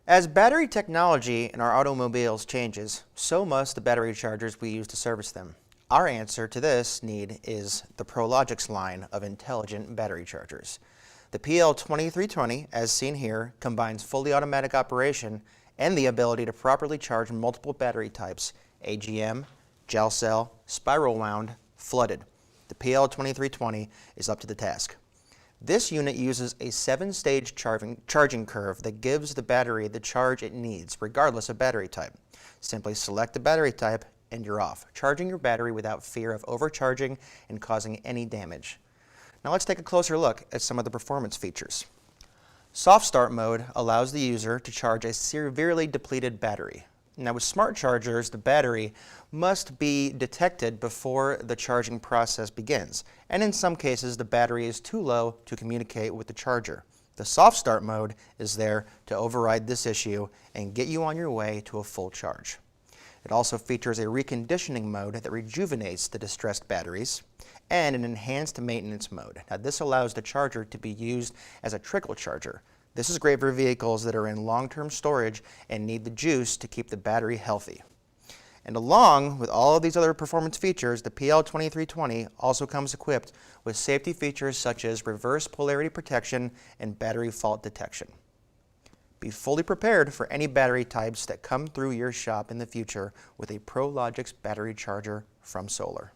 As battery technology in our automobiles changes, so must the battery chargers we use to service them. Our answer to this need is the Prologix line of intelligent battery chargers. The PL2320, as seen here, combines fully automatic operation and the ability to properly charge multiple battery types: AGM, gel cell, spiral wound, flooded. The PL2320 is up to the task. This unit uses a 7-stage charging curve that gives the battery the charge it needs, regardless of battery type. Simply select the battery type and you're off, charging your battery without fear of overcharging and causing any damage. Now let's take a closer look at some of the performance features. Soft start mode allows the user to charge a severely depleted battery. Now with smart chargers, the battery must be detected before the charging process begins, and in some cases the battery is too low to communicate with the charger. The soft start mode is there to override this issue and get you on your way to a full charge. It also features a reconditioning mode that rejuvenates the distressed batteries, and an enhanced maintenance mode. Now this allows the charger to be used as a trickle charger. This is great for vehicles that are in long-term storage and need the juice to keep the battery healthy. And along with all of these other performance features, the PL2320 also comes equipped with safety features such as reverse polarity protection and battery fault detection. Be fully prepared for any battery types that come through your shop in the future with a Prologix battery charger from Solar.